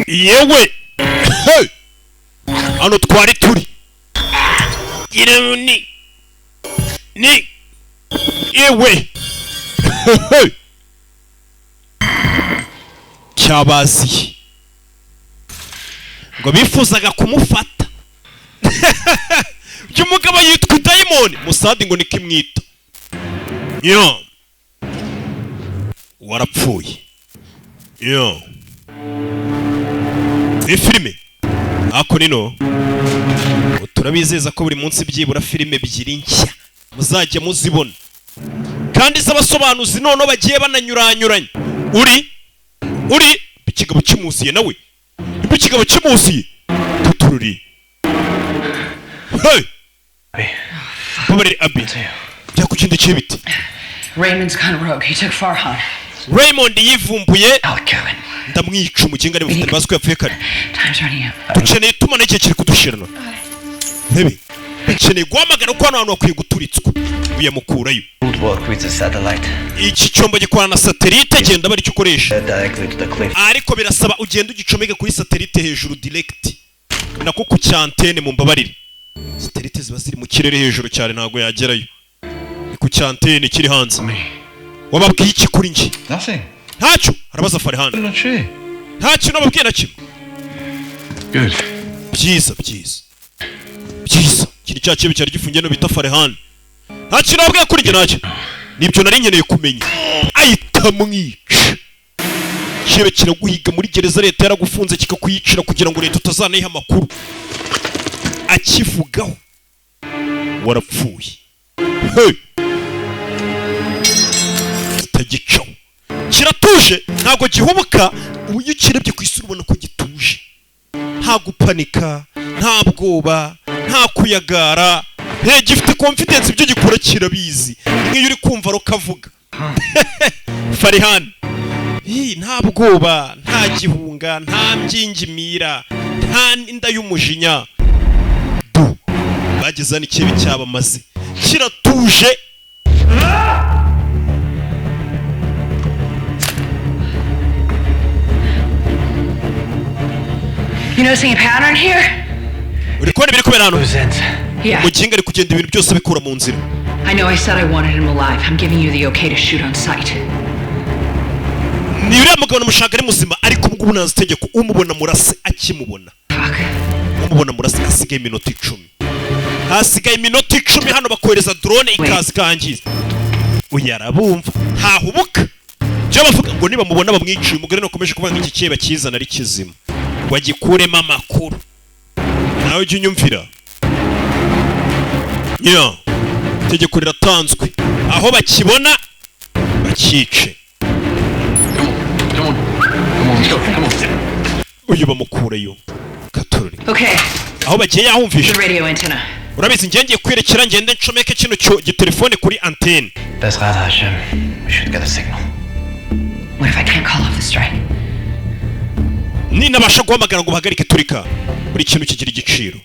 yewe hano twari turi ni yewe cyabaziye ngo bifuzaga kumufata by'umugabo yitwa Diamond Musadi ngo nikimwita yo warapfuye yo ni filime ako nino turabizeza ko buri munsi byibura filime ebyiri nshya muzajya muzibona kandi z'abasobanuzi none bagiye bananyuranyuranye uri ikigabo kimusiye nawe nimba ikigabo kimusiye tutururi Babare Abi byakukindikiye biti Raymond's kind of rogue. He took Farhan. Raymond yivumbuye ndamwica umukinga ari bufite baswe yapfuye kare dukeneye tumana igihe kiri kudushirana bebe dukeneye guhamagara uko hano bakwiye guturitswa uyamukurayo iki cyombo gikorana na satellite genda bari cyukoresha ariko birasaba ugenda ugicomeka kuri satellite hejuru direct nako ku cyantene mu mbabarire satellite ziba ziri mu kirere hejuru cyane ntago yagerayo ku cyantene kiri hanze wababwiye iki kuri ngi ntacyo arabaza Farhan ntacyo nababwiye na kimwe byiza kiri cya kibi cyari gifungiye no bita Farhan ntacyo nababwiye kuri ngi ntacyo nibyo nari nkeneye kumenya ahita mwica kibe kiraguhiga muri gereza leta yaragufunze kikakwiyicira kugira ngo leta utazanayiha amakuru akivugaho warapfuye tagicaho kiratuje ntago gihubuka uyu kirebye ku isura ubona ko gituje nta gupanika nta bwoba nta kuyagara gifite confidence ibyo gikora kirabizi nk'iyo uri kumva rokavuga Farhan nta bwoba nta gihunga nta mbyingimira nta inda y'umujinya bagezana ikibi cyabamaze kiratuje You noticing a pattern here? Urikone biri kubera hano umukinga ari kugenda ibintu byose bikura mu nzira I know I said I wanted him alive. I'm giving you the okay to shoot on sight. Ni uriya mugabo namushaka ari muzima ariko ubwo ubunazi tegeko umubona murase akimubona umubona murase asigaye iminota 10 hasigaye iminota 10 hano bakohereza drone ikazi kangiza uyarabumva ntahubuka cyo bavuga ngo niba mubona bamwiciye umugore nakomeje kuvuga iki kiba kizana ari kizima wagikuremo amakuru nawe ujye unyumvira tegeko riratanzwe aho bakibona bakice uyu bamukureyo katururi aho bagiye yahumvisha urabizi ngiye kwerekera ngende ncomeke kino gitelefone kuri antenne ni nabasha guhamagara ngo bahagarike turika buri kintu kigira igiciro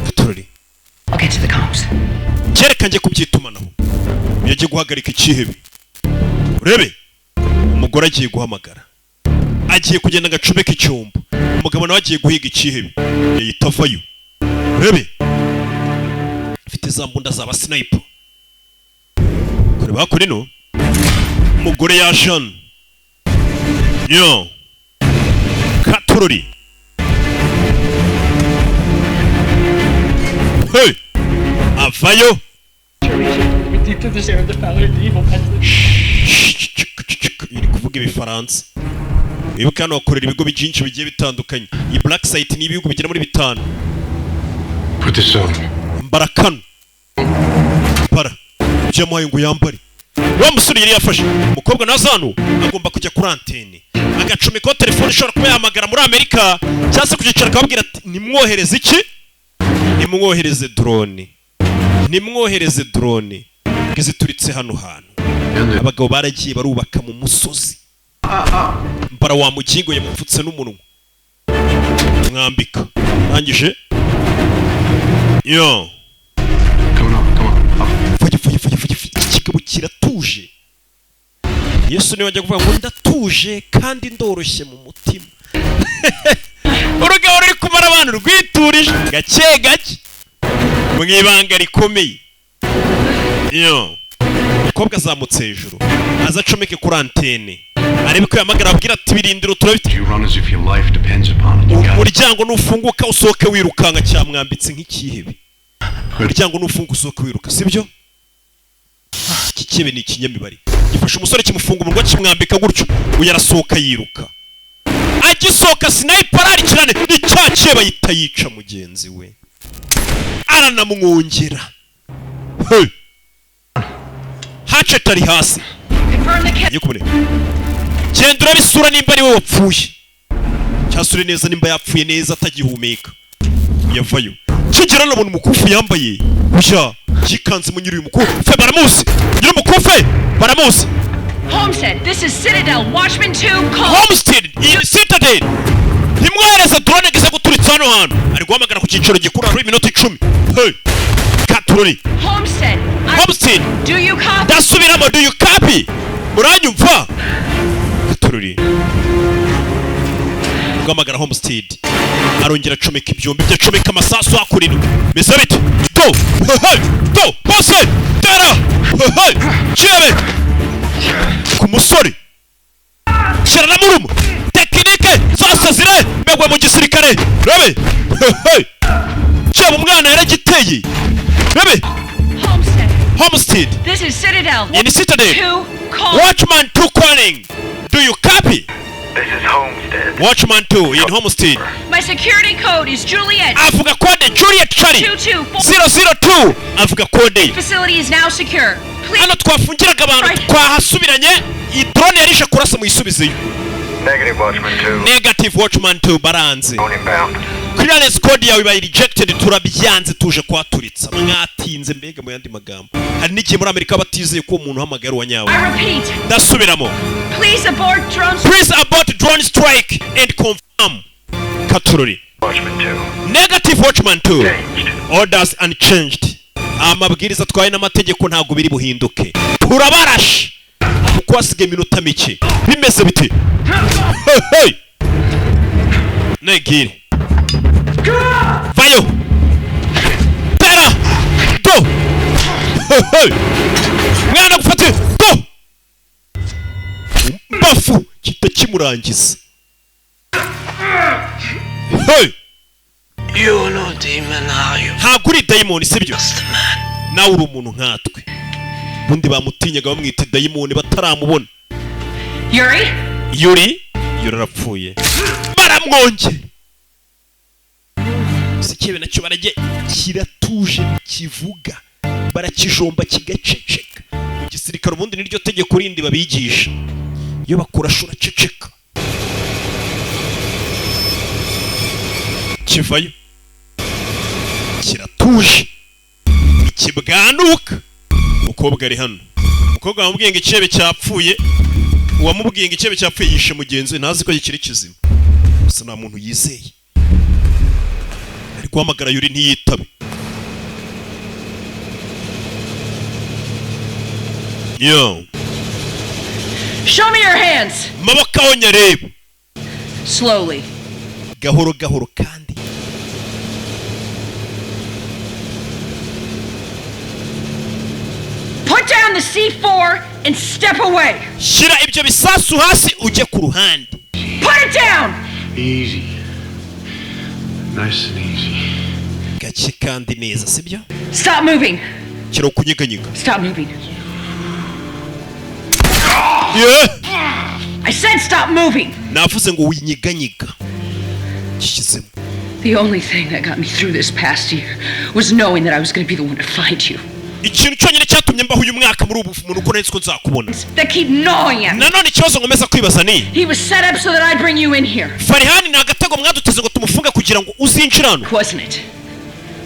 katururi kereka ngiye kubyitumanaho yagiye guhagarika ikihebe urebe umugore agiye guhamagara agiye kugenda ngacomeka icyombo umugabo nawe agiye guhiga ikihebe yitavayo urebe afite za mbunda zaba sniper kure bakore no umugore ya Jean katururi avayo iri kuvuga ibifaransa wibuka hano bakorera ibigo byinshi bigiye bitandukanye iyi black site ni ibihugu bigera muri 5 mbarakano para byamuhaye ngo yambare wa musore yari yafashe umukobwa nazano agomba kujya kuri antenne agacomeka telefone ishobora kuba yahamagara muri Amerika cyangwa se kugicara akababwira ati nimwohereze iki nimwohereze drone ngizituritse hano hantu abagabo baragiye barubaka mu musozi mbara wa mukingo yamupfutse n'umunwa mwambika rangije fugi ikigabo kiratuje Yesu niwe wajya kuvuga ngo ndatuje kandi ndoroshye mu mutima. Urugabo ruri kumara abantu rwiturije gake gake mu ibanga rikomeye. Umukobwa azamutse hejuru aza acomeke kuri antene arebe ko yamagara abwira ati birindiro turabite. Umuryango nufunguka usohoke wirukanga cyamwambitse nk'ikihebe. Umuryango nufunguka usohoke wiruka sibyo? Ikikebe ni ikinyamibare gifasha umusore kimufunga umurwa kimwambika gutyo uyarasohoka yiruka. Agisohoka sniper arikirane icyakiye bayita yica mugenzi we aranamwongera. Hace tari hasi yikubune genda urabisura nimba ari we wapfuye cyasure neza nimba yapfuye neza atagihumeka yavayo kigera nabona umukufu yambaye ushya kikanze munyiri uyu mukufu baramuzi nyiri umukufu baramuzi. Homestead, this is Citadel, Watchman 2, call. Homestead, Citadel. Nimwohereza drone gise guturitsa hano hano. Ari guhamagara ku cyiciro gikura ari minota 10. Hey. Katurori. Homestead. Homestead. Do you copy? Dasubiramo, do you copy? Muranyumva? Katurori. Guhamagara Homestead. Arongera acomeka ibyombi bye acomeka amasasu akurino. Meze bite? Do. Hey. Do. Bose. Tera. Hey. Chebe. Ku musore shyira murumo tekinike zasazire megwe mu gisirikare rebe cyaba umwana yaragiteye rebe. Homestead, this is Citadel, in Citadel, 2, call. Watchman 2 calling. Do you copy? This is Homestead. Watchman 2 in Homestead. My security code is Juliet. Avuga code Juliet Charlie 002. Avuga code. Facility is now secure. Ano twafungiraga abantu twahasubiranye iyi drone yarisha kurasa mu isubizeyo. Negative Watchman 2. Negative Watchman 2 baranze. Inbound. Clearance code yawe by rejected turabyanze tuje kwaturitsa mwatinze mbega mu yandi magambo. Hari n'igihe muri Amerika batizeye ko umuntu uhamagara wa nyawe. I repeat. Dasubiramo. Please abort drone. Please abort drone strike and confirm. Katurori. Watchman 2. Negative Watchman 2. Changed. Orders unchanged. Amabwiriza twaye n'amategeko ntago biri buhinduke. Turabarashe. Kuko hasigaye iminota mike. Bimeze bite? Hey. Negire. Vayo. Tera. Do. Hey. Mwana gufate. Do. Bafu kita kimurangiza. Hey. You're no demon, are you? Ntabwo uri dayimoni sibyo? Just a man. Nawe uri umuntu nkatwe. Bundi bamutinyaga bamwita dayimoni bataramubona. Yuri arapfuye. Baramwonge. Sikebe nacyo barage kiratuje kivuga. Barakijomba kigaceceka. Mu gisirikare ubundi niryo tegeko rindi babigisha. Iyo bakurashura ceceka. Kivayo. Kiratuje. Ikibwanuka. Umukobwa ari hano. Umukobwa wamubwiye ngo ikebe cyapfuye. Uwamubwiye ngo ikebe cyapfuye yishe mugenzi ntazi ko gikiri kizima. Gusa nta muntu yizeye. Ari guhamagara Yuri ntiyitabe. Yo. Show me your hands. Mabaka wonyareba. Slowly. Gahoro gahoro kandi. Put down the C4 and step away. Shira ibyo bisasu hasi uje ku ruhande. Put it down. Easy. Nice and easy. Gace kandi neza sibyo? Stop moving. Kiro kunyeganyega. Stop moving. Yeah. I said stop moving. Navuze ngo winyeganyega. Kishizemo. The only thing that got me through this past year was knowing that I was going to be the one to find you. Ikintu cyonyine cyatumye mbaho uyu mwaka muri ubu muntu uko netse ko nzakubona. They keep gnawing at me. Nanone ikibazo ngomeza kwibaza ni. He was set up so that I'd bring you in here. Farihani na agatego mwaduteze ngo tumufunga kugira ngo uzinjirano. Wasn't it?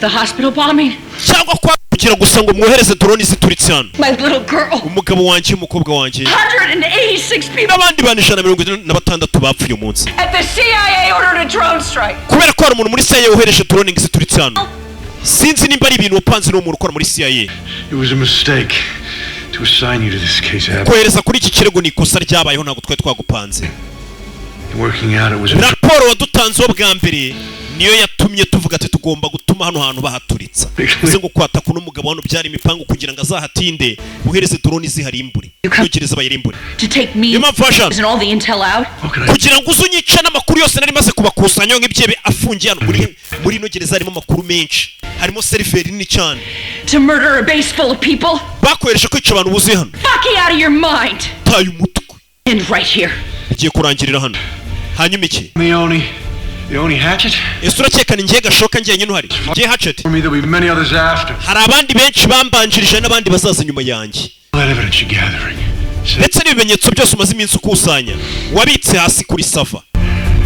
The hospital bombing? Cyangwa kwa kugira gusa ngo mwohereze drone zituritse hano. My little girl. Umugabo wanje umukobwa wanje. 186 people. N'abandi bantu 176 bapfuye umunsi. At the CIA ordered a drone strike. Kubera ko hari umuntu muri CIA yohereje drone zituritse hano. Sinzi nimba ari ibintu upanze n'umuntu ukora muri CIA. It was a mistake. to assign you to this case. Kohereza kuri iki kirego ni ikosa ryabayeho ntabwo twari twagupanze. Working out it was. Raporo wadutanzeho bwa mbere niyo yatumye tuvuga ati tugomba gutuma hano hantu bahaturitsa. Uze ngo kwata kuno mugabo hano byari imipango kugira ngo azahatinde uhereze drone ziharimbure. Yogereza bayirimbure. To take me and all the intel out. Kugira ngo uzunyice n'amakuru yose nari maze kubakusanya nk'ibyebe afungiye hano muri no gereza harimo amakuru menshi. Harimo server nini cyane. To murder a base full of people. Bakoresha kwica abantu buzuye hano. Fuck out of your mind. Tayo umutwe. And right here. Ugiye kurangirira hano. Hanyuma iki? The only hatchet? Ese urakeka ni ngiye gashoka ngiye nyine uhari? Ngiye hatchet? For me there'll be many others after. Hari abandi benshi bambanjirije n'abandi bazaza nyuma yanjye. That evidence you're gathering. Ndetse n'ibimenyetso byose umaze iminsi ukusanya wabitse hasi kuri sava.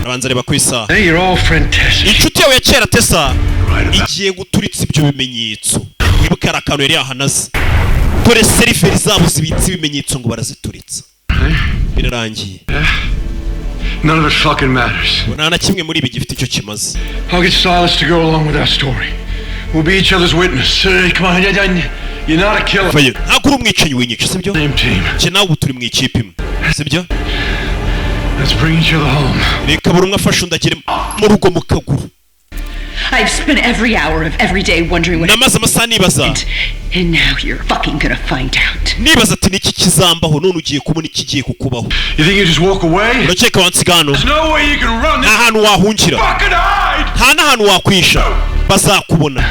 Abanza reba ku isaha. Hey, you're all friend Tessa. Inshuti yawe ya kera Tessa igiye guturitsa ibyo bimenyetso. Wibuka arakano yari yahanaze. Dore seriveri zabo zibitse ibimenyetso ngo barazituritsa. Birarangiye. None of it fucking matters. Nana kimwe muri ibi gifite icyo kimaze. I'll get Silas to go along with that story. We'll be each other's witness. Come on, you're not a killer. Faye, ntabwo uri umwicanyi w'inyica, sibyo? Same team. Cye nawe turi mu ikipe imwe, sibyo? Let's bring each other home. Reka buri umwe afashe undi agere mu rugo mu kaguru. I've spent every hour of every day wondering what. Namaze amasaha nibaza. And now you're fucking gonna find out. Nibaza ati niki kizambaho none ugiye kubona ikigiye kukubaho. You think you just walk away? Urakeka wansigano? There's no way you can run. Nta hantu wahungira. Fucking hide. Nta n'ahantu wakwisha. Bazakubona.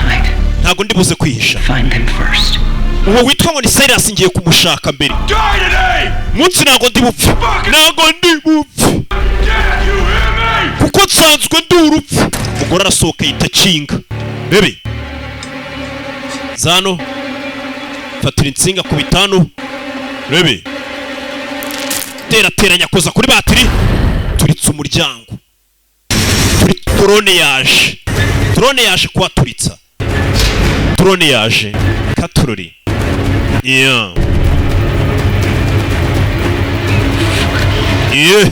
Ntago ndibuze kwihisha. Find them first. Uwo witwa ngo ni Silas ngiye kumushaka mbere. Die today. Munsi ntago ndi bupfe. Ntago ndi bupfe. Dad, you hear me? Kuko nsanzwe ndi urupfu. Umugore arasohoka yita kinga. Bebe. Zano. Fatira insinga ku bitanu. Bebe. Teranya koza kuri batiri. Turitse umuryango. Drone yaje. Drone yaje kwaturitsa. Drone yaje. Katurori. Yeah. Yeah.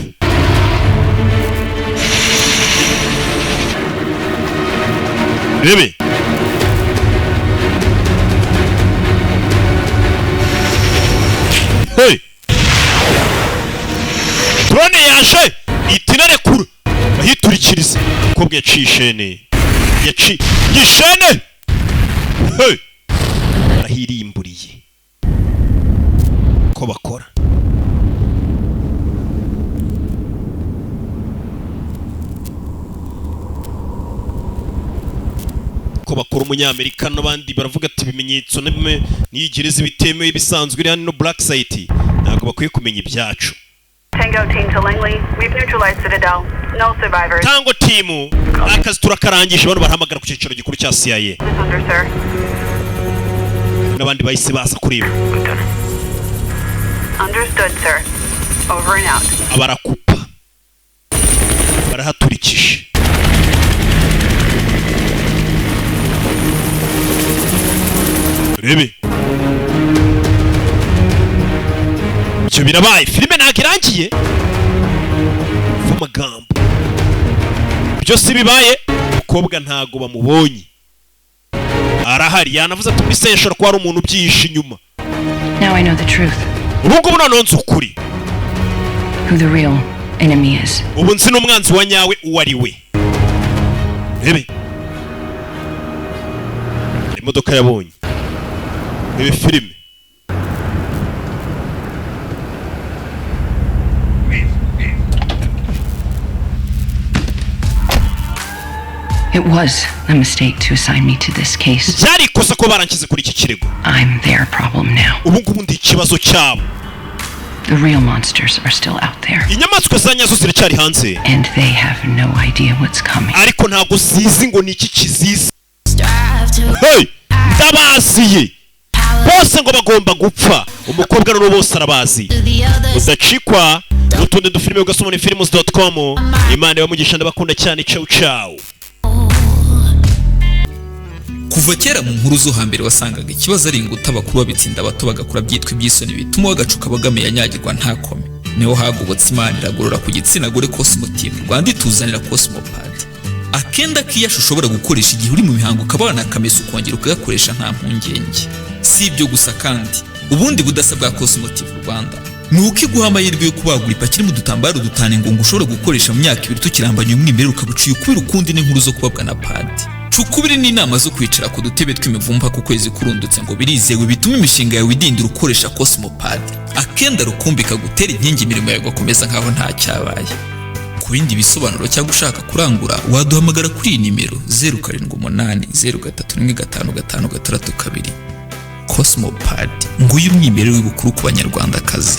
Bebe. Hey. Drone yaje. Itinare kuru. Bahiturikiriza. Kobwe yacishene. Yishene. Hey. Arahirimburiye. Ko bakora. Ko bakora umunyamerika n'abandi baravuga ati ibimenyetso n'igereza bitemewe bisanzwe iri hano Black Site ntabwo bakwiye kumenya ibyacu. Tango team to Langley, we've neutralized Citadel. No survivors. Tango team akazi turakarangije bano barahamagara ku cyicaro gikuru cya CIA. Under, sir. N'abandi bahise baza kureba. Understood, sir. Over and out. Abarakupa. Barahaturikije. Rebe. Icyo birabaye. Filime ntabwo irangiye. Amagambo. Byose bibaye. Umukobwa ntago bamubonye. Arahari yanavuze ati mbise yashora ko ari umuntu ubyihishe inyuma. Now I know the truth. Ubu ngubu nanonze ukuri. Who the real enemy is. Ubu nzi n'umwanzi wa nyawe uwo ari we. Rebe. Imodoka yabonye. Rebe filime. It was a mistake to assign me to this case. Byari ikosa ko barankize kuri iki kirego. I'm their problem now. Ubu ngubu ndi ikibazo cyabo. The real monsters are still out there. Inyamaswa za nyazo ziracyari hanze. And they have no idea what's coming. Ariko ntabwo zizi ngo ni iki kizizi. Hey! Ndabaziye. Bose ngo bagomba gupfa. Umukobwa n'uwo bose arabazi. Udacikwa n'utundi dufilime ugasoma films.com. Imana yamugisha ndabakunda cyane. Ciao ciao. Kuva kera mu nkuru zo hambere wasangaga ikibazo ari inguta bakuru babitsinda bato bagakura byitwa ibyisoni bituma bagacuka bagame yanyagirwa ntakome. Niho hagobotse Imana iragorora ku gitsina gore Cosmoteam Rwanda ituzanira Cosmopad. Akenda kiyasho ushobora gukoresha igihe uri mu mihango ukabana akameso ukongera ukagakoresha nta mpungenge. Si ibyo gusa kandi ubundi budasa bwa Cosmotive Rwanda nuko iguha amahirwe yo kubagura ipakiri mu dutambaro dutane ngo ushobora gukoresha mu myaka 2 tukirambanye umwimerere ukabuciye kubera ukundi n'inkuru zo kubabwa na padi. Cukubiri n'inama zo kwicara ku dutebe tw'imivumba ku kwezi kurundutse ngo birizewe bituma imishinga yawe idindira ukoresha Cosmopad. Akenda rukumbika gutera inkingi imirimo yawe gakomeza nkaho nta cyabaye. Ku bindi bisobanuro cyangwa ushaka kurangura waduhamagara kuri iyi nimero 0780315552. Cosmopad nguyu umwimerere w'ibukuru ku banyarwandakazi.